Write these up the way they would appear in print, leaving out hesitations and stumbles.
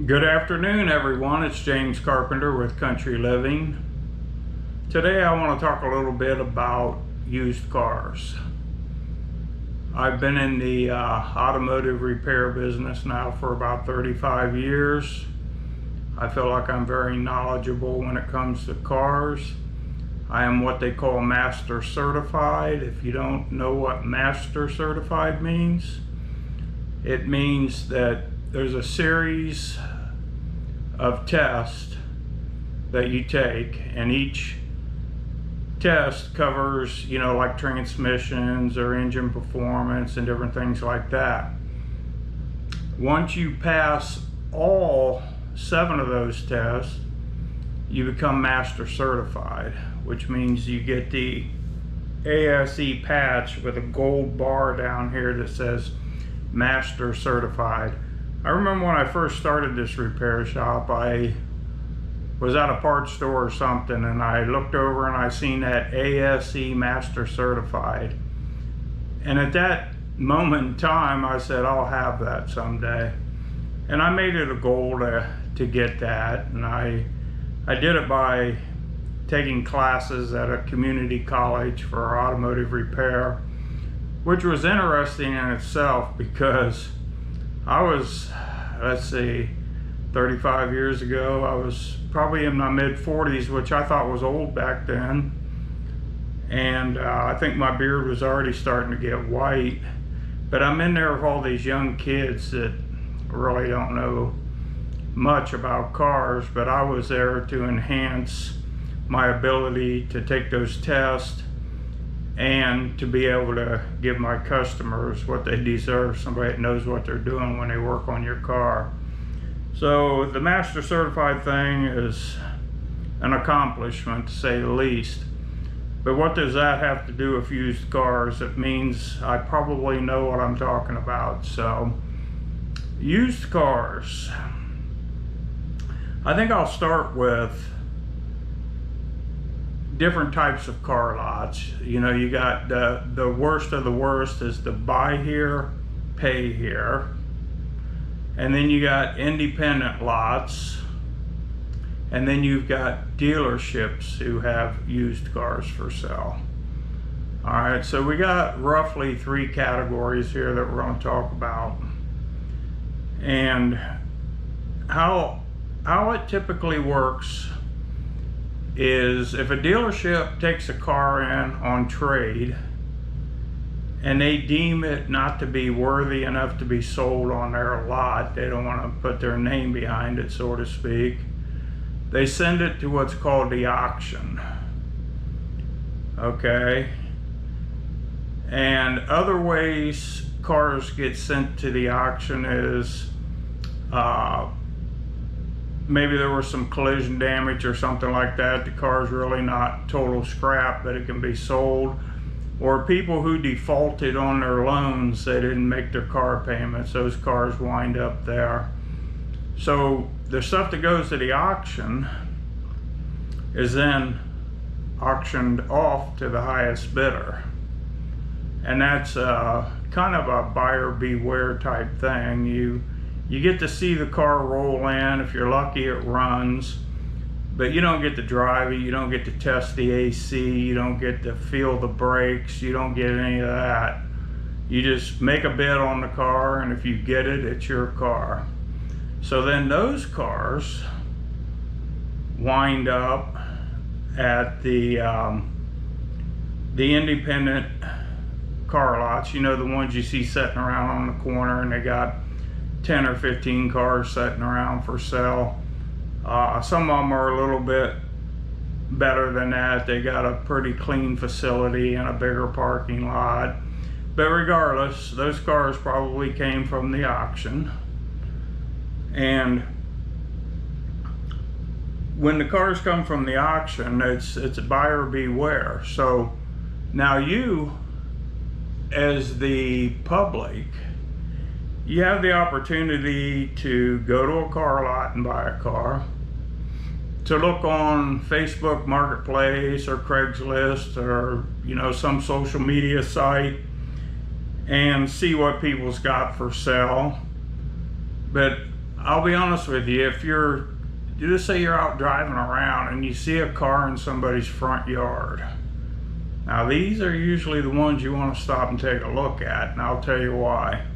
Good afternoon, everyone. It's James Carpenter with Country Living. Today I want to talk a little bit about used cars. I've been in the automotive repair business now for about 35 years. I feel like I'm very knowledgeable when it comes to cars. I am what they call master certified. If you don't know what master certified means, it means that there's a series of tests that you take, and each test covers, like transmissions or engine performance and different things like that. Once you pass all 7 of those tests, you become master certified, which means you get the ASE patch with a gold bar down here that says master certified. I remember when I first started this repair shop, I was at a parts store or something, and I looked over and I seen that ASE master certified, and at that moment in time I said, I'll have that someday, and I made it a goal to get that. And I did it by taking classes at a community college for automotive repair, which was interesting in itself because I was, 35 years ago, I was probably in my mid-40s, which I thought was old back then. And I think my beard was already starting to get white. But I'm in there with all these young kids that really don't know much about cars, but I was there to enhance my ability to take those tests and to be able to give my customers what they deserve, somebody that knows what they're doing when they work on your car. So the master certified thing is an accomplishment, to say the least. But what does that have to do with used cars? It means I probably know what I'm talking about. So used cars, I think I'll start with different types of car lots. You got the worst of the worst is the buy here, pay here. And then you got independent lots. And then you've got dealerships who have used cars for sale. All right, so we got roughly 3 categories here that we're going to talk about. And how it typically works is if a dealership takes a car in on trade and they deem it not to be worthy enough to be sold on their lot, they don't want to put their name behind it, so to speak, they send it to what's called the auction. Okay? And other ways cars get sent to the auction is maybe there was some collision damage or something like that. The car's really not total scrap, but it can be sold. Or people who defaulted on their loans, they didn't make their car payments, those cars wind up there. So the stuff that goes to the auction is then auctioned off to the highest bidder. And that's kind of a buyer beware type thing. You get to see the car roll in. If you're lucky, it runs, but you don't get to drive it, you don't get to test the AC, you don't get to feel the brakes, you don't get any of that. You just make a bid on the car, and if you get it, it's your car. So then those cars wind up at the independent car lots, the ones you see sitting around on the corner, and they got 10 or 15 cars sitting around for sale. Some of them are a little bit better than that. They got a pretty clean facility and a bigger parking lot. But regardless, those cars probably came from the auction. And when the cars come from the auction, it's a buyer beware. So now you, as the public, you have the opportunity to go to a car lot and buy a car, to look on Facebook Marketplace or Craigslist or some social media site and see what people's got for sale. But I'll be honest with you, if you just say you're out driving around and you see a car in somebody's front yard. Now these are usually the ones you want to stop and take a look at, and I'll tell you why.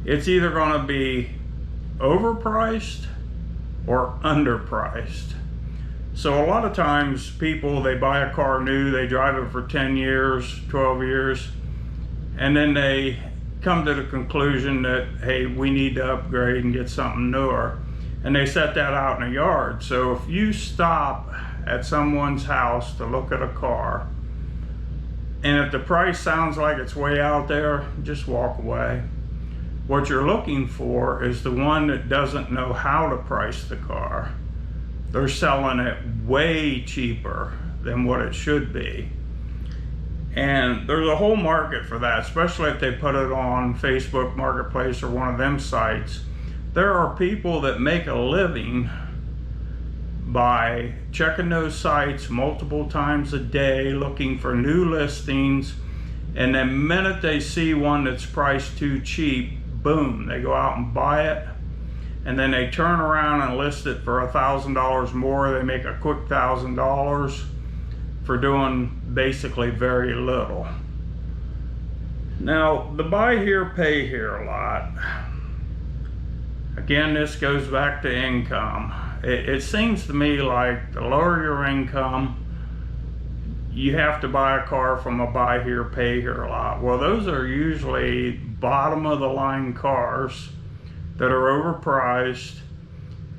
It's either going to be overpriced or underpriced. So a lot of times people, they buy a car new, they drive it for 10 years, 12 years, and then they come to the conclusion that, hey, we need to upgrade and get something newer. And they set that out in the yard. So if you stop at someone's house to look at a car, and if the price sounds like it's way out there, just walk away. What you're looking for is the one that doesn't know how to price the car. They're selling it way cheaper than what it should be. And there's a whole market for that, especially if they put it on Facebook Marketplace or one of them sites. There are people that make a living by checking those sites multiple times a day, looking for new listings, and the minute they see one that's priced too cheap, boom, they go out and buy it, and then they turn around and list it for $1,000 more. They make a quick $1,000 for doing basically very little. Now, the buy here, pay here lot. Again, this goes back to income. It seems to me like the lower your income, you have to buy a car from a buy here, pay here lot. Well, those are usually bottom of the line cars that are overpriced,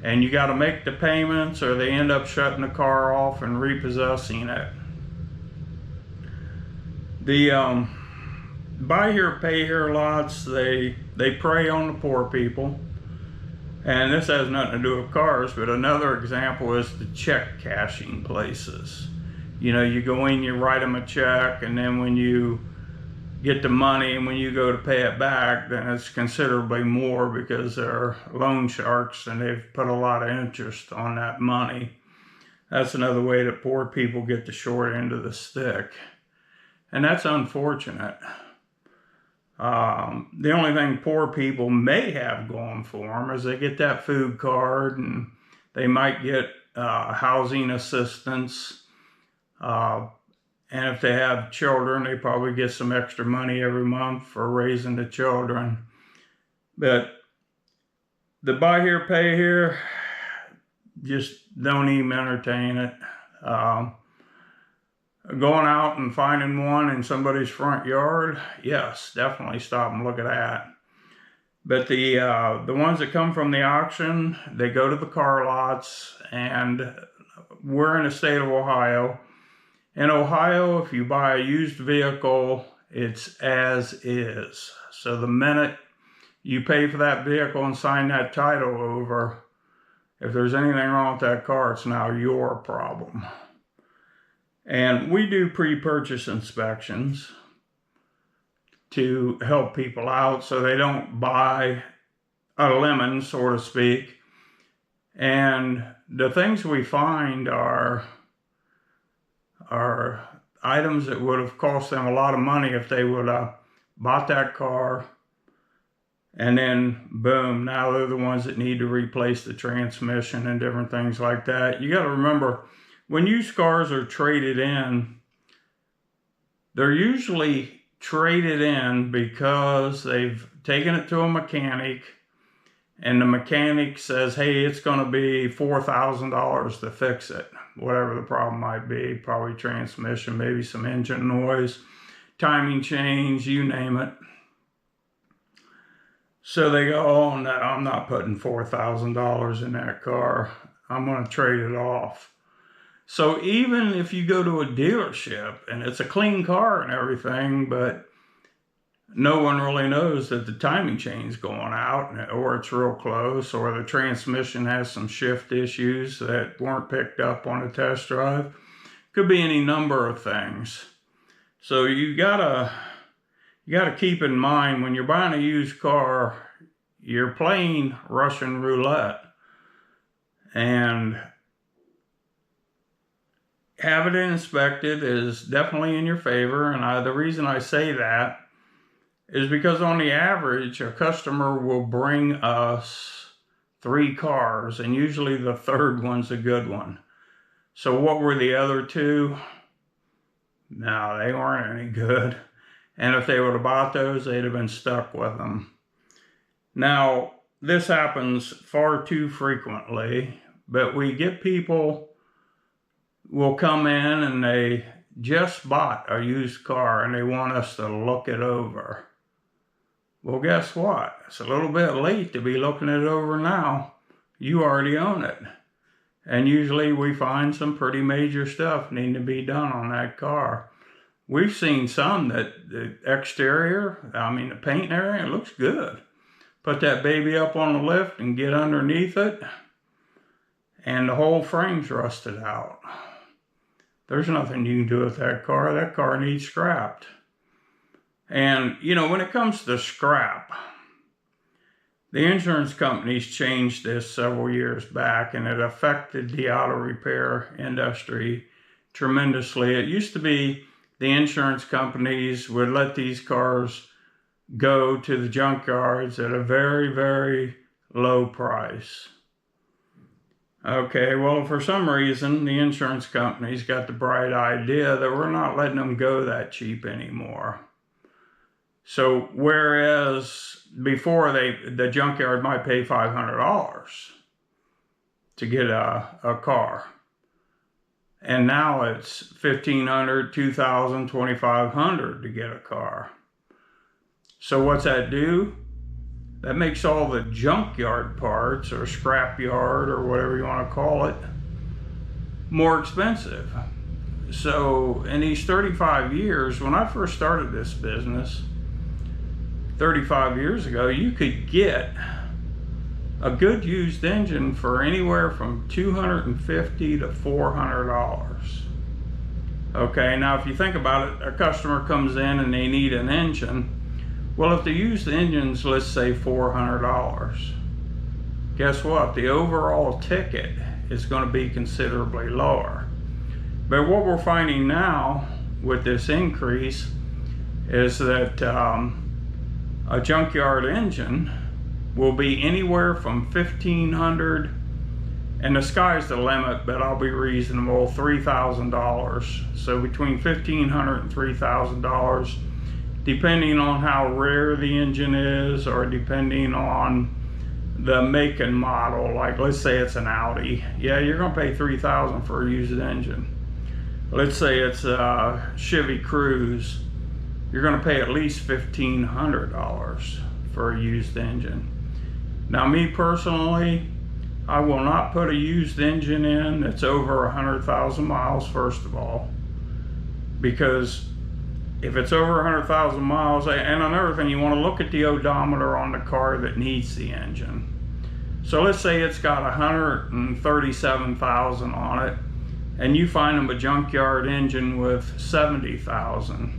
and you got to make the payments or they end up shutting the car off and repossessing it. The buy here, pay here lots, they prey on the poor people. And this has nothing to do with cars, but another example is the check cashing places. You know, you go in, you write them a check, and then when you get the money and when you go to pay it back, then it's considerably more because they're loan sharks and they've put a lot of interest on that money. That's another way that poor people get the short end of the stick. And that's unfortunate. The only thing poor people may have going for them is they get that food card, and they might get housing assistance. And if they have children, they probably get some extra money every month for raising the children. But the buy here, pay here, just don't even entertain it. Going out and finding one in somebody's front yard, yes, definitely stop and look at that. But the ones that come from the auction, they go to the car lots, and we're in the state of Ohio. In Ohio, if you buy a used vehicle, it's as is. So the minute you pay for that vehicle and sign that title over, if there's anything wrong with that car, it's now your problem. And we do pre-purchase inspections to help people out so they don't buy a lemon, so to speak. And the things we find are items that would have cost them a lot of money if they would have bought that car, and then boom, now they're the ones that need to replace the transmission and different things like that. You got to remember, when used cars are traded in, they're usually traded in because they've taken it to a mechanic, and the mechanic says, hey, it's going to be $4,000 to fix it. Whatever the problem might be, probably transmission, maybe some engine noise, timing change, you name it. So they go, oh no, I'm not putting $4,000 in that car. I'm going to trade it off. So even if you go to a dealership and it's a clean car and everything, but no one really knows that the timing chain's going out, or it's real close, or the transmission has some shift issues that weren't picked up on a test drive. Could be any number of things. So you gotta keep in mind, when you're buying a used car, you're playing Russian roulette. And having it inspected is definitely in your favor. And the reason I say that is because on the average, a customer will bring us 3 cars, and usually the third one's a good one. So what were the other 2? No, they weren't any good. And if they would have bought those, they'd have been stuck with them. Now, this happens far too frequently, but we get people will come in and they just bought a used car and they want us to look it over. Well, guess what? It's a little bit late to be looking it over now. You already own it. And usually we find some pretty major stuff needing to be done on that car. We've seen some that the exterior, the paint area, it looks good. Put that baby up on the lift and get underneath it, and the whole frame's rusted out. There's nothing you can do with that car. That car needs scrapped. And, when it comes to scrap, the insurance companies changed this several years back, and it affected the auto repair industry tremendously. It used to be the insurance companies would let these cars go to the junkyards at a very, very low price. Okay, well, for some reason, the insurance companies got the bright idea that we're not letting them go that cheap anymore. So whereas before the junkyard might pay $500 to get a car, and now it's $1,500, $2,000, $2,500 to get a car. So what's that do? That makes all the junkyard parts or scrapyard or whatever you want to call it more expensive. So in these 35 years, when I first started this business 35 years ago, you could get a good used engine for anywhere from $250 to $400. Okay, now if you think about it, a customer comes in and they need an engine. Well, if the used engine's, let's say, $400, guess what? The overall ticket is going to be considerably lower. But what we're finding now with this increase is that a junkyard engine will be anywhere from $1,500, and the sky's the limit, but I'll be reasonable, $3,000. So between $1,500 and $3,000, depending on how rare the engine is, or depending on the make and model. Like, let's say it's an Audi. Yeah, you're gonna pay $3,000 for a used engine. Let's say it's a Chevy Cruze. You're gonna pay at least $1,500 for a used engine. Now, me personally, I will not put a used engine in that's over 100,000 miles, first of all, because if it's over 100,000 miles, and another thing, you want to look at the odometer on the car that needs the engine. So let's say it's got 137,000 on it, and you find them a junkyard engine with 70,000.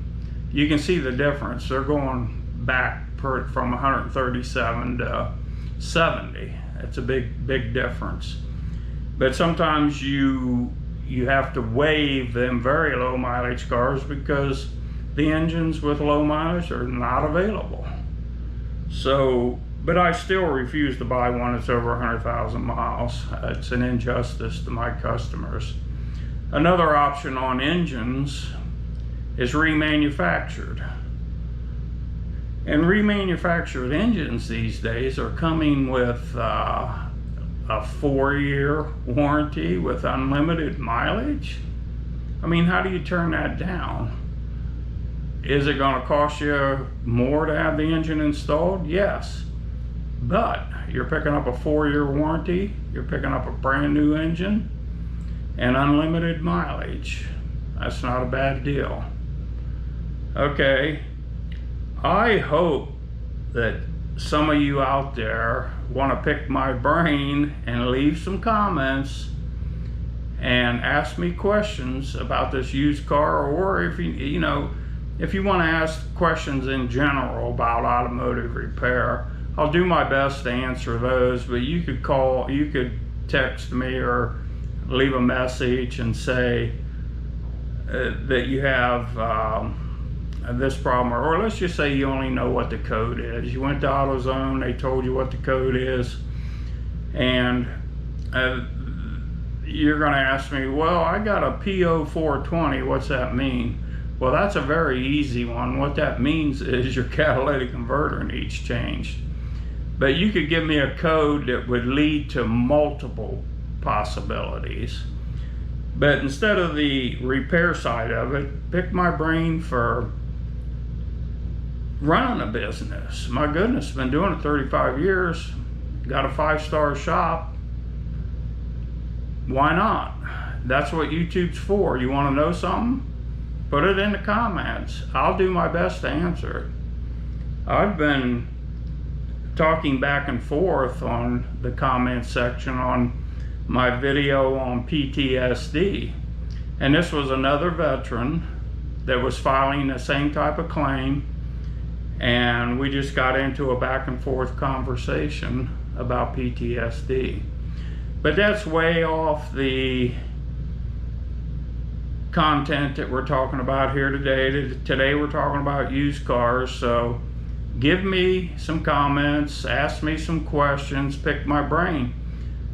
You can see the difference. They're going back from 137 to 70. That's a big difference. But sometimes you have to waive them very low mileage cars because the engines with low mileage are not available. So, but I still refuse to buy one that's over 100,000 miles. It's an injustice to my customers. Another option on engines is remanufactured. And remanufactured engines these days are coming with a 4-year warranty with unlimited mileage. I mean, how do you turn that down? Is it going to cost you more to have the engine installed? Yes. But you're picking up a 4-year warranty, you're picking up a brand new engine, and unlimited mileage. That's not a bad deal. Okay, I hope that some of you out there want to pick my brain and leave some comments and ask me questions about this used car, or if you want to ask questions in general about automotive repair, I'll do my best to answer those. But you could call, you could text me or leave a message and say that you have this problem, or let's just say you only know what the code is. You went to AutoZone, they told you what the code is, And you're going to ask me, well, I got a PO420, what's that mean? Well, that's a very easy one. What that means is your catalytic converter needs changed. But you could give me a code that would lead to multiple possibilities. But instead of the repair side of it, pick my brain for running a business. My goodness, been doing it 35 years, got a 5-star shop. Why not? That's what YouTube's for. You want to know something? Put it in the comments. I'll do my best to answer it. I've been talking back and forth on the comment section on my video on PTSD. And this was another veteran that was filing the same type of claim. And we just got into a back and forth conversation about PTSD. But that's way off the content that we're talking about here today. Today we're talking about used cars, so give me some comments, ask me some questions, pick my brain.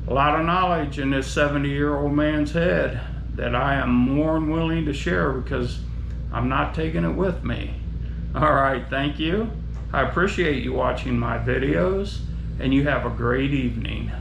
A lot of knowledge in this 70-year-old man's head that I am more than willing to share because I'm not taking it with me. All right, thank you. I appreciate you watching my videos, and you have a great evening.